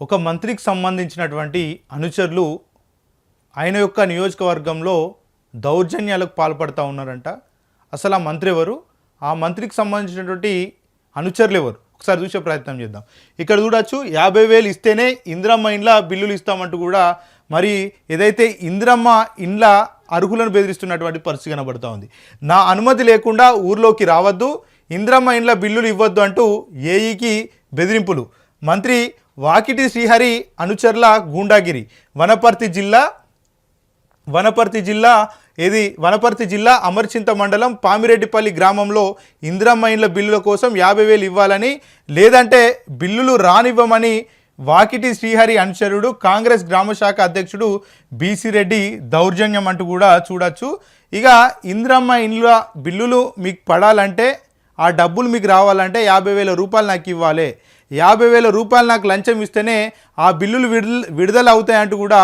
ఒక మంత్రికి సంబంధించినటువంటి అనుచరులు ఆయన యొక్క నియోజకవర్గంలో దౌర్జన్యాలకు పాల్పడుతూ ఉన్నారంట. అసలు ఆ మంత్రి ఎవరు, ఆ మంత్రికి సంబంధించినటువంటి అనుచరులు ఎవరు, ఒకసారి చూసే ప్రయత్నం చేద్దాం. ఇక్కడ చూడొచ్చు, 50,000 ఇస్తేనే ఇందిరమ్మ ఇండ్ల బిల్లులు ఇస్తామంటూ కూడా మరి ఏదైతే ఇందిరమ్మ ఇండ్ల అర్హులను బెదిరిస్తున్నటువంటి పరిస్థితి కనబడుతూ ఉంది. నా అనుమతి లేకుండా ఊర్లోకి రావద్దు, ఇందిరమ్మ ఇండ్ల బిల్లులు ఇవ్వద్దు అంటూ ఏఈకి బెదిరింపులు. మంత్రి వాకిటి శ్రీహరి అనుచరుల గూండాగిరి. వనపర్తి జిల్లా అమర్చింత మండలం పామిరెడ్డిపల్లి గ్రామంలో ఇందిరమ్మ ఇండ్ల బిల్లుల కోసం 50,000 ఇవ్వాలని, లేదంటే బిల్లులు రానివ్వమని వాకిటి శ్రీహరి అనుచరుడు కాంగ్రెస్ గ్రామశాఖ అధ్యక్షుడు బీసీ రెడ్డి దౌర్జన్యం అంటూ కూడా చూడొచ్చు. ఇక ఇందిరమ్మ ఇండ్ల బిల్లులు మీకు పడాలంటే, ఆ డబ్బులు మీకు రావాలంటే 50,000 రూపాయలు నాకు ఇవ్వాలి, 50,000 రూపాయలు నాకు లంచం ఇస్తేనే ఆ బిల్లులు విడుదల అవుతాయంటూ కూడా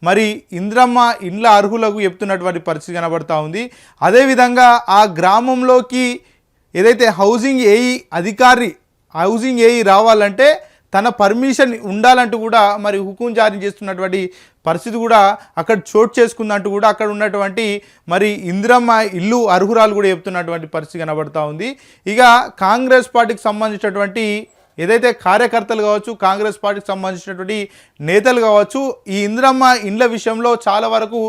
మరి ఇందిరమ్మ ఇండ్ల అర్హులకు చెప్తున్నటువంటి పరిస్థితి కనబడుతూ ఉంది. అదేవిధంగా ఆ గ్రామంలోకి ఏదైతే హౌసింగ్ ఏఈ రావాలంటే తన పర్మిషన్ ఉండాలంటూ కూడా మరి హుకుం జారీ చేస్తున్నటువంటి పరిస్థితి కూడా అక్కడ చోటు చేసుకుందంటూ కూడా అక్కడ ఉన్నటువంటి మరి ఇందిరమ్మ ఇల్లు అర్హురాలు కూడా చెప్తున్నటువంటి పరిస్థితి కనబడుతూ ఉంది. ఇక కాంగ్రెస్ పార్టీకి సంబంధించినటువంటి ఏదైతే కార్యకర్తలు కావచ్చు, కాంగ్రెస్ పార్టీకి సంబంధించినటువంటి నేతలు కావచ్చు, ఈ ఇందిరమ్మ ఇండ్ల విషయంలో చాలా వరకు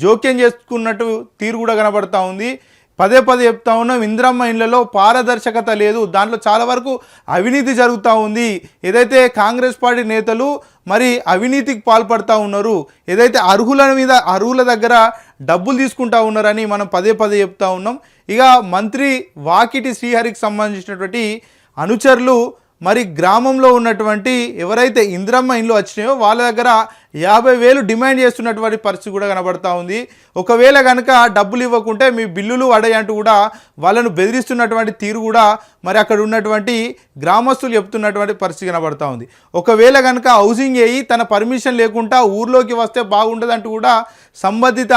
జోక్యం చేసుకున్నట్టు తీరు కూడా కనబడుతూ ఉంది. పదే చెప్తా ఉన్నాం, ఇందిరమ్మ ఇండ్లలో పారదర్శకత లేదు, దాంట్లో చాలా వరకు అవినీతి జరుగుతూ ఉంది. ఏదైతే కాంగ్రెస్ పార్టీ నేతలు మరి అవినీతికి పాల్పడుతూ ఉన్నారు, ఏదైతే అర్హుల దగ్గర డబ్బులు తీసుకుంటా ఉన్నారని మనం పదే చెప్తా ఉన్నాం. ఇక మంత్రి వాకిటి శ్రీహరికి సంబంధించినటువంటి అనుచరులు మరి గ్రామంలో ఉన్నటువంటి ఎవరైతే ఇందిరమ్మ ఇండ్లు వచ్చినాయో వాళ్ళ దగ్గర 50,000 డిమాండ్ చేస్తున్నటువంటి పరిస్థితి కూడా కనబడుతూ ఉంది. ఒకవేళ కనుక డబ్బులు ఇవ్వకుంటే మీ బిల్లులు అడయంటూ కూడా వాళ్ళను బెదిరిస్తున్నటువంటి తీరు కూడా మరి అక్కడ ఉన్నటువంటి గ్రామస్తులు చెప్తున్నటువంటి పరిస్థితి కనబడుతూ ఉంది. ఒకవేళ కనుక హౌసింగ్ ఏఈ తన పర్మిషన్ లేకుండా ఊర్లోకి వస్తే బాగుండదంటూ కూడా సంబంధిత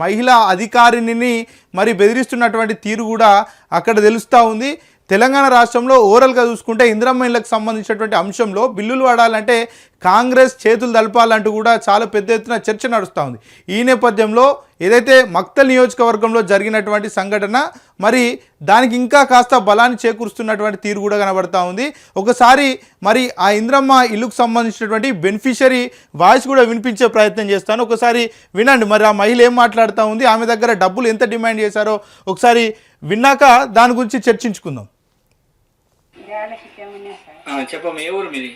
మహిళా అధికారిని మరి బెదిరిస్తున్నటువంటి తీరు కూడా అక్కడ తెలుస్తూ ఉంది. తెలంగాణ రాష్ట్రంలో ఓవరాల్గా చూసుకుంటే ఇందిరమ్మ ఇళ్లకు సంబంధించినటువంటి అంశంలో బిల్లులు వాడాలంటే కాంగ్రెస్ చేతులు దలపాలంటూ కూడా చాలా పెద్ద ఎత్తున చర్చ నడుస్తూ ఉంది. ఈ నేపథ్యంలో ఏదైతే మక్తల్ నియోజకవర్గంలో జరిగినటువంటి సంఘటన మరి దానికి ఇంకా కాస్త బలాన్ని చేకూరుస్తున్నటువంటి తీరు కూడా కనబడుతూ ఉంది. ఒకసారి మరి ఆ ఇందిరమ్మ ఇల్లుకు సంబంధించినటువంటి బెనిఫిషరీ వాయిస్ కూడా వినిపించే ప్రయత్నం చేస్తాను, ఒకసారి వినండి. మరి ఆ మహిళ ఏం మాట్లాడుతూ ఉంది, ఆమె దగ్గర డబ్బులు ఎంత డిమాండ్ చేశారో ఒకసారి విన్నాక దాని గురించి చర్చించుకుందాం. చెప్పమ్మా, ఏ ఊరు మీది?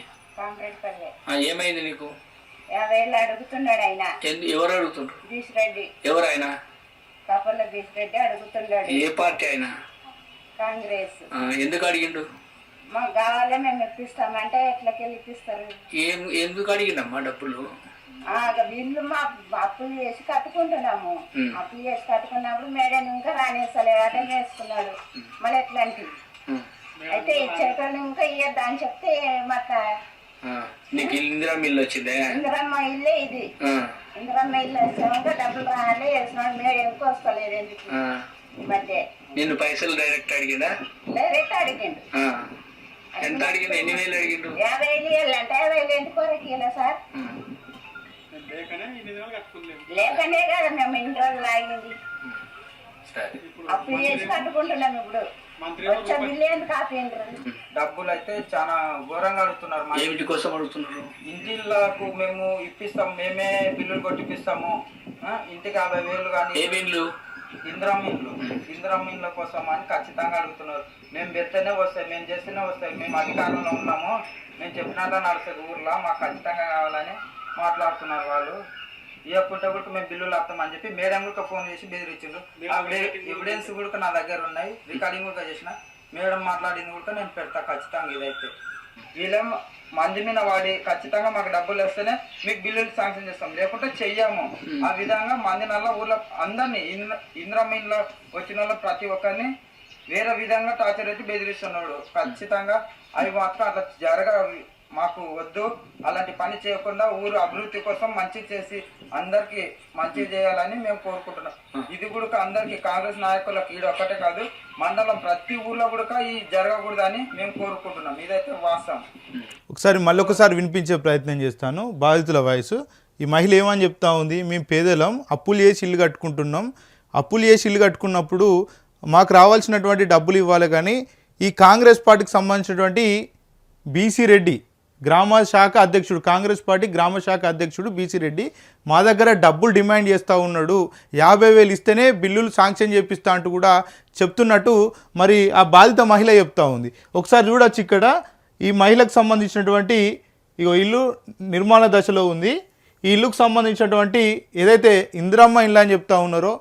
ఏమైంది నీకు? 50,000 అడుగుతున్నాడు ఆయన. ఎవరు అడుగుతుండ్రు? బీసిరెడ్డి. ఎవరు ఆయన? కపల్ల బీసిరెడ్డి అడుగుతున్నాడు. ఏ పార్టీ ఆయన? కాంగ్రెస్. ఎందుకు అడిగిండు? మాకు కావాలి, మేము ఇప్పిస్తామంటే ఎట్లకెళ్ళి ఇప్పిస్తారు? ఎందుకు అడిగిండమ్మా డబ్బులు? బిల్లు మా అప్పులు చేసి కట్టుకుంటున్నాము. అప్పులు చేసి కట్టుకున్నప్పుడు మేడం ఇంకా రానేస్తలేదు, అటెం వేసుకున్నాడు. మళ్ళీ ఎట్లాంటి అయితే ఇచ్చేటోళ్ళు ఇంకా ఇయ్యద్దా అని చెప్తే మత నీకు ఇందిరమ్మ ఇల్లు వచ్చిందే? ఇందిరమ్మ ఇల్లే ఇది. ఇందిరమ్మ ఇల్లు వచ్చాక డబ్బులు రాలే వేసినాడు, మేడం ఎందుకు వస్తలేదు ఎందుకు ఈ మధ్య. నిన్ను పైసలు డైరెక్ట్ అడిగిండా? డైరెక్ట్ అడిగిండు. ఎంత అడిగిండు? ఎన్ని వేలు అడిగిండు? 50,000 ఇవ్వాలంటే 50,000 ఎందుకు వరకు ఇవ్వలే సార్? లేకనే కదా మేము ఇన్ని రోజులు ఆగింది. అప్పు చేసి కట్టుకుంటున్నాం. ఇప్పుడు వచ్చే బిల్లు ఎందుకు ఆపేయండి? డబ్బులు అయితే చాలా ఘోరంగా అడుగుతున్నారు. ఏమిటి కోసం అడుగుతున్నారు? ఇంటిళ్ళకు మేము ఇప్పిస్తాము, మేమే బిల్లులు కొట్టిపిస్తాము. ఇంటికి 50,000 కానీ ఇందిరమ్మ ఇండ్ల కోసం అని ఖచ్చితంగా అడుగుతున్నారు. మేము పెడితేనే వస్తాయి, మేము చేస్తేనే వస్తాయి, మేము అధికారంలో ఉన్నాము, మేము చెప్పినట్లా నడుస్తుంది ఊర్లో, మాకు ఖచ్చితంగా కావాలని మాట్లాడుతున్నారు వాళ్ళు. ఇవ్వకుంటే కూడా మేము బిల్లులు ఆపుతామని చెప్పి మేడం కూడా ఫోన్ చేసి బెదిరించారు. ఎవిడెన్స్ కూడా నా దగ్గర ఉన్నాయి, రికార్డింగ్ కూడా చేసిన. మేడం మాట్లాడింది కూడా నేను పెడతా ఖచ్చితంగా. ఇదైతే వీళ్ళేం మంది మీద వాడి ఖచ్చితంగా మాకు డబ్బులు వస్తేనే మీకు బిల్లులు శాంక్షన్ చేస్తాం, లేకుంటే చెయ్యము. ఆ విధంగా మంది నల్ల ఊర్లో అందరినీ ఇందిరమ్మ ఇంట్లో వచ్చిన వాళ్ళు ప్రతి ఒక్కరిని వేరే విధంగా టార్చర్ అయితే బెదిరిస్తున్నాడు. ఖచ్చితంగా అవి మాత్రం అట్లా మాకు వద్దు, అలాంటి పని చేయకుండా ఊరు అభివృద్ధి కోసం మంచి చేసి అందరికి మంచి చేయాలని మేము కోరుకుంటున్నాం. ఇది కూడా అందరికి కాంగ్రెస్ నాయకులకు ఇది ఒక్కటే కాదు, మండలం ప్రతి ఊర్లో కూడా ఈ జరగకూడదని మేము కోరుకుంటున్నాం. ఇదైతే వాస్తవం. ఒకసారి మళ్ళొకసారి వినిపించే ప్రయత్నం చేస్తాను బాధితుల వాయిస్. ఈ మహిళ ఏమని చెప్తా ఉంది, మేము పేదలం, అప్పులు చేసి ఇల్లు కట్టుకుంటున్నాం, అప్పులు చేసి ఇల్లు కట్టుకున్నప్పుడు మాకు రావాల్సినటువంటి డబ్బులు ఇవ్వాలి, కానీ ఈ కాంగ్రెస్ పార్టీకి సంబంధించినటువంటి బీసీ రెడ్డి గ్రామ శాఖ అధ్యక్షుడు, కాంగ్రెస్ పార్టీ గ్రామ శాఖ అధ్యక్షుడు బీసీ రెడ్డి మా దగ్గర డబ్బులు డిమాండ్ చేస్తూ ఉన్నాడు, 50,000 ఇస్తేనే బిల్లులు శాంక్షన్ చేపిస్తా అంటూ కూడా చెప్తున్నట్టు మరి ఆ బాధిత మహిళ చెప్తా ఉంది. ఒకసారి చూడొచ్చు ఇక్కడ ఈ మహిళకు సంబంధించినటువంటి ఇల్లు నిర్మాణ దశలో ఉంది. ఈ ఇల్లుకు సంబంధించినటువంటి ఏదైతే ఇందిరమ్మ ఇల్లు అని చెప్తా ఉన్నారో,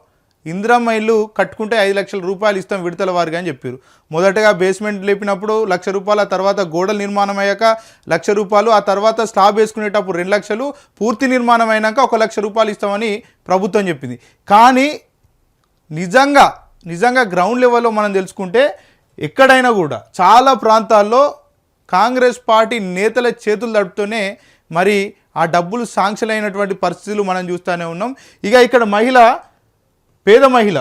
ఇందిరమ్మ ఇల్లు కట్టుకుంటే 5 లక్షల రూపాయలు ఇస్తాం విడతల వారిగా అని చెప్పారు. మొదటగా బేస్మెంట్ లేపినప్పుడు 1 లక్ష రూపాయలు, ఆ తర్వాత గోడల నిర్మాణం అయ్యాక 1 లక్ష రూపాయలు, ఆ తర్వాత స్లాబ్ వేసుకునేటప్పుడు 2 లక్షలు, పూర్తి నిర్మాణం అయినాక 1 లక్ష రూపాయలు ఇస్తామని ప్రభుత్వం చెప్పింది. కానీ నిజంగా గ్రౌండ్ లెవెల్లో మనం తెలుసుకుంటే ఎక్కడైనా కూడా చాలా ప్రాంతాల్లో కాంగ్రెస్ పార్టీ నేతల చేతులు తడుపుతూనే మరి ఆ డబ్బులు శాంక్షన్ అయినటువంటి పరిస్థితులు మనం చూస్తూనే ఉన్నాం. ఇక ఇక్కడ పేద మహిళ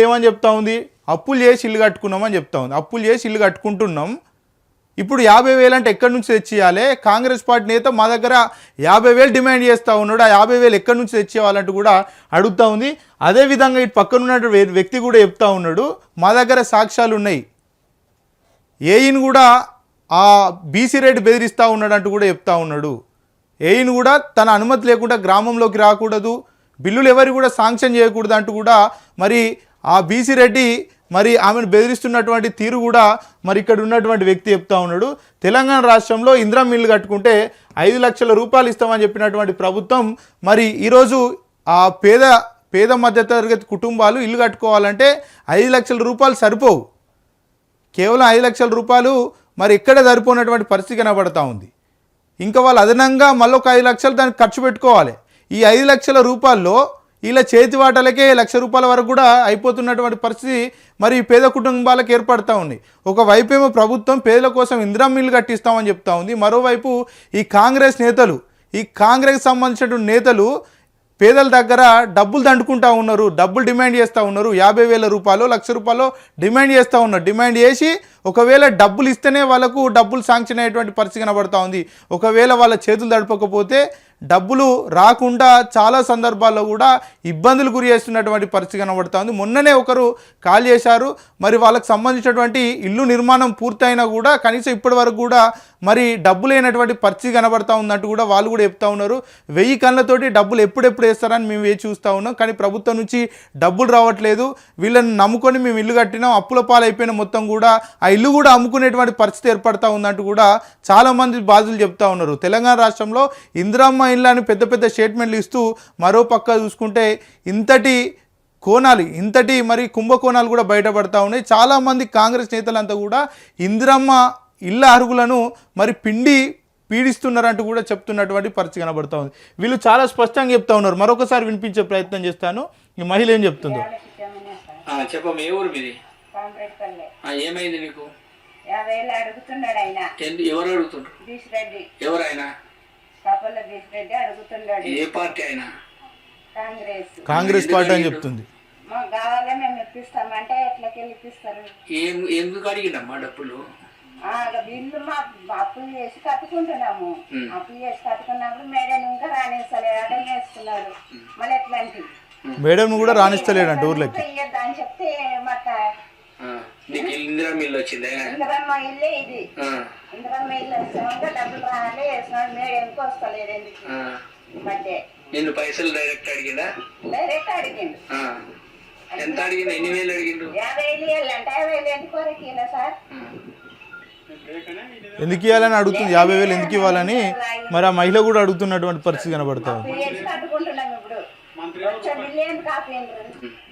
ఏమని చెప్తా ఉంది, అప్పులు చేసి ఇల్లు కట్టుకున్నామని చెప్తా ఉంది. అప్పులు చేసి ఇల్లు కట్టుకుంటున్నాం, ఇప్పుడు 50,000 అంటే ఎక్కడి నుంచి తెచ్చియాలి? కాంగ్రెస్ పార్టీ నేత మా దగ్గర 50,000 డిమాండ్ చేస్తూ ఉన్నాడు, ఆ 50,000 ఎక్కడి నుంచి తెచ్చేయాలంటూ కూడా అడుగుతూ ఉంది. అదేవిధంగా ఇటు పక్కన ఉన్న వ్యక్తి కూడా చెప్తా ఉన్నాడు, మా దగ్గర సాక్ష్యాలు ఉన్నాయి, ఏయిని కూడా ఆ బీసీ రెడ్డి బెదిరిస్తూ ఉన్నాడు అంటూ కూడా చెప్తా ఉన్నాడు. ఏయిని కూడా తన అనుమతి లేకుండా గ్రామంలోకి రాకూడదు, బిల్లులు ఎవరు కూడా శాంక్షన్ చేయకూడదు అంటూ కూడా మరి ఆ బీసీ రెడ్డి మరి ఆమెను బెదిరిస్తున్నటువంటి తీరు కూడా మరి ఇక్కడ ఉన్నటువంటి వ్యక్తి చెప్తా ఉన్నాడు. తెలంగాణ రాష్ట్రంలో ఇందిరమ్మ ఇల్లు కట్టుకుంటే 5 లక్షల రూపాయలు ఇస్తామని చెప్పినటువంటి ప్రభుత్వం మరి ఈరోజు ఆ పేద మధ్యతరగతి కుటుంబాలు ఇల్లు కట్టుకోవాలంటే 5 లక్షల రూపాయలు సరిపోవు. కేవలం 5 లక్షల రూపాయలు మరి ఎక్కడ సరిపోయినటువంటి పరిస్థితి కనబడతా ఉంది. ఇంకా వాళ్ళు అదనంగా మళ్ళొక 5 లక్షలు దానికి ఖర్చు పెట్టుకోవాలి. ఈ 5 లక్షల రూపాయల్లో ఇలా చేతి వాటలకే 1 లక్ష రూపాయల వరకు కూడా అయిపోతున్నటువంటి పరిస్థితి మరి పేద కుటుంబాలకు ఏర్పడతా ఉంది. ఒకవైపేమో ప్రభుత్వం పేదల కోసం ఇందిరమ్మ ఇల్లు కట్టిస్తామని చెప్తా ఉంది, మరోవైపు ఈ కాంగ్రెస్ సంబంధించినటువంటి నేతలు పేదల దగ్గర డబ్బులు దండుకుంటా ఉన్నారు, డబ్బులు డిమాండ్ చేస్తూ ఉన్నారు. 50,000 రూపాయలు, 1 లక్ష రూపాయలు డిమాండ్ చేస్తూ ఉన్నారు. డిమాండ్ చేసి ఒకవేళ డబ్బులు ఇస్తేనే వాళ్ళకు డబ్బులు శాంక్షన్ అయ్యేటువంటి పరిస్థితి కనబడతా ఉంది. ఒకవేళ వాళ్ళ చేతులు దడపకపోతే డబ్బులు రాకుండా చాలా సందర్భాల్లో కూడా ఇబ్బందులు గురి చేస్తున్నటువంటి పరిస్థితి కనబడతా ఉంది. మొన్ననే ఒకరు కాల్ చేశారు, మరి వాళ్ళకి సంబంధించినటువంటి ఇల్లు నిర్మాణం పూర్తయినా కూడా కనీసం ఇప్పటి వరకు కూడా మరి డబ్బు లేనటువంటి పరిస్థితి కనబడతా ఉందంటూ కూడా వాళ్ళు కూడా చెప్తా ఉన్నారు. 1000 కళ్ళతోటి డబ్బులు ఎప్పుడెప్పుడు వేస్తారని మేము వేచి చూస్తూ ఉన్నాం, కానీ ప్రభుత్వం నుంచి డబ్బులు రావట్లేదు. వీళ్ళని నమ్ముకొని మేము ఇల్లు కట్టినాం, అప్పుల పాలైపోయిన మొత్తం కూడా ఆ ఇల్లు కూడా అమ్ముకునేటువంటి పరిస్థితి ఏర్పడతా ఉందంటూ కూడా చాలామంది బాధితులు చెప్తా ఉన్నారు. తెలంగాణ రాష్ట్రంలో ఇందిరమ్మ ఇల్లు అని పెద్ద స్టేట్మెంట్లు ఇస్తూ మరో పక్క చూసుకుంటే ఇంతటి మరి కుంభకోణాలు కూడా బయటపడతా ఉన్నాయి. చాలామంది కాంగ్రెస్ నేతలంతా కూడా ఇందిరమ్మ ఇళ్ళ అర్హులను మరి పీడిస్తున్నారంటూ కూడా చెప్తున్నటువంటి పరిస్థితి కనబడతా ఉంది. వీళ్ళు చాలా స్పష్టంగా చెప్తా ఉన్నారు. మరొకసారి వినిపించే ప్రయత్నం చేస్తాను, ఈ మహిళ ఏం చెప్తుందో. చెప్పమ్మ, ఏ ఊరు మీది? ఏమైంది నీకు? 50,000 అడుగుతున్నాడు ఆయన. ఎవరు అడుగుతుండ్రు? బీసీ రెడ్డి. ఎవరైనా? కపల బీసీ రెడ్డి అడుగుతున్నాడు. ఏ పార్టీ అయినా? కాంగ్రెస్ పార్టీ అని చెప్తుంది. మాకు కావాలా మేము ఇప్పిస్తామంటే ఎట్లకెళ్ళి ఇప్పిస్తారు? ఎందుకు అడిగినమ్మా డబ్బులు? బిల్లు మా అప్పులు చేసి కట్టుకుంటున్నాము, అప్పులు చేసి కట్టుకున్నప్పుడు మేడం ఇంకా రాణిస్తలేదు, అటెండ్ వేసుకున్నాడు. మళ్ళీ ఎట్లాంటి మేడం కూడా రాణిస్తలేడంట ఊర్లోకి అని చెప్తే మాట ఇందిరమ్మ ఇల్లు వచ్చిందే. ఇందిరమ్మ ఇల్లే ఇది. ఇందిరమ్మ ఇల్లు వచ్చాక డబ్బులు రాలే వేసినాడు, మేడం ఎందుకు వస్తలేదు ఎందుకు మధ్య. నిన్ను పైసలు డైరెక్ట్ అడిగిందా? డైరెక్ట్ అడిగిండు. ఎంత అడిగిండు? ఎన్ని వేలు అడిగిండు? 50,000 అంటే 50,000 ఎందుకు వరకు ఇలా సార్? ఎందుకు ఇవ్వాలని అడుగుతుంది, 50,000 ఎందుకు ఇవ్వాలని మరి ఆ మహిళ కూడా అడుగుతున్నటువంటి పరిస్థితి కనబడతా ఉంది.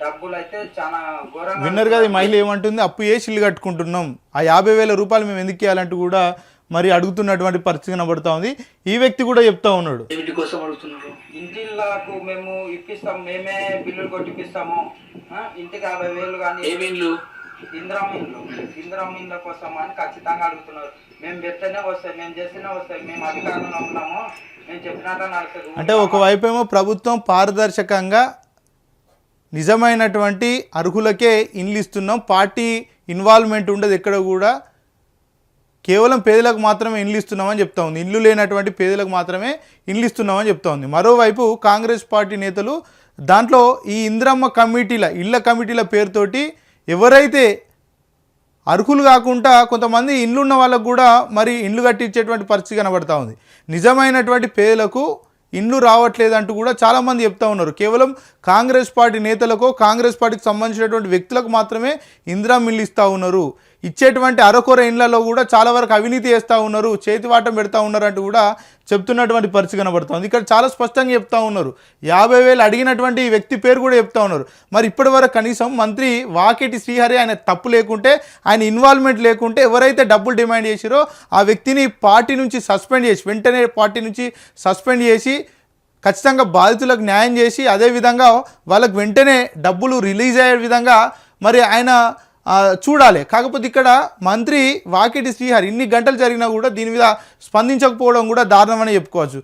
డబ్బులు అయితే చాలా ఘోరంగా విన్నర్ కదా ఈ మహిళ ఏమంటుంది, అప్పు చేసి ఇల్లు కట్టుకుంటున్నాం, ఆ 50,000 రూపాయలు మేము ఎందుకు ఇవ్వాలంటూ కూడా మరి అడుగుతున్నటువంటి పరిస్థితి కనబడతా ఉంది. ఈ వ్యక్తి కూడా చెప్తా ఉన్నాడు, ఇంటి కోసం అడుగుతున్నారు, ఇంటిళ్ళకు మేము ఇప్పిస్తాం, మేమే బిల్లులు కొట్టిపిస్తాము, ఇంటికి 50,000 కానీ ఇందిరమ్మ ఇళ్ళ కోసం అని ఖచ్చితంగా అడుగుతున్నారు. మేము పెడితేనే వస్తాయి, మేము చేస్తేనే వస్తాయి, మేము అధికారంలో ఉన్నాము, మేము చెప్పినంత నడుస్తుంది. అంటే ఒకవైపు ఏమో ప్రభుత్వం పారదర్శకంగా నిజమైనటువంటి అర్హులకే ఇండ్లు ఇస్తున్నాం, పార్టీ ఇన్వాల్వ్మెంట్ ఉండదు ఎక్కడ కూడా, కేవలం పేదలకు మాత్రమే ఇండ్లు ఇస్తున్నామని చెప్తా ఉంది, ఇల్లు లేనటువంటి పేదలకు మాత్రమే ఇండ్లు ఇస్తున్నామని చెప్తా ఉంది. మరోవైపు కాంగ్రెస్ పార్టీ నేతలు దాంట్లో ఈ ఇందిరమ్మ కమిటీల ఇళ్ళ కమిటీల పేరుతోటి ఎవరైతే అర్హులు కాకుండా కొంతమంది ఇండ్లు ఉన్న వాళ్ళకు కూడా మరి ఇండ్లు కట్టించేటువంటి పరిస్థితి కనబడతా ఉంది. నిజమైనటువంటి పేదలకు ఇండ్లు రావట్లేదంటూ కూడా చాలామంది చెప్తా ఉన్నారు. కేవలం కాంగ్రెస్ పార్టీ నేతలకు, కాంగ్రెస్ పార్టీకి సంబంధించినటువంటి వ్యక్తులకు మాత్రమే ఇందిరమ్మ ఇల్లు ఇస్తూ ఉన్నారు, ఇచ్చేటువంటి అరకొర ఇండ్లలో కూడా చాలా వరకు అవినీతి చేస్తూ ఉన్నారు, చేతివాటం పెడతా ఉన్నారు అంటూ కూడా చెప్తున్నటువంటి పరిస్థితి కనబడుతుంది. ఇక్కడ చాలా స్పష్టంగా చెప్తా ఉన్నారు, 50,000 అడిగినటువంటి వ్యక్తి పేరు కూడా చెప్తా ఉన్నారు. మరి ఇప్పటి వరకు కనీసం మంత్రి వాకేటి శ్రీహరి ఆయన తప్పు లేకుంటే, ఆయన ఇన్వాల్వ్మెంట్ లేకుంటే, ఎవరైతే డబ్బులు డిమాండ్ చేసిరో ఆ వ్యక్తిని పార్టీ నుంచి సస్పెండ్ చేసి, వెంటనే పార్టీ నుంచి సస్పెండ్ చేసి ఖచ్చితంగా బాధితులకు న్యాయం చేసి, అదేవిధంగా వాళ్ళకు వెంటనే డబ్బులు రిలీజ్ అయ్యే విధంగా మరి ఆయన చూడాలి. కాకపోతే ఇక్కడ మంత్రి వాకిటి శ్రీహరి ఇన్ని గంటలు జరిగినా కూడా దీని మీద స్పందించకపోవడం కూడా దారుణమని చెప్పుకోవచ్చు.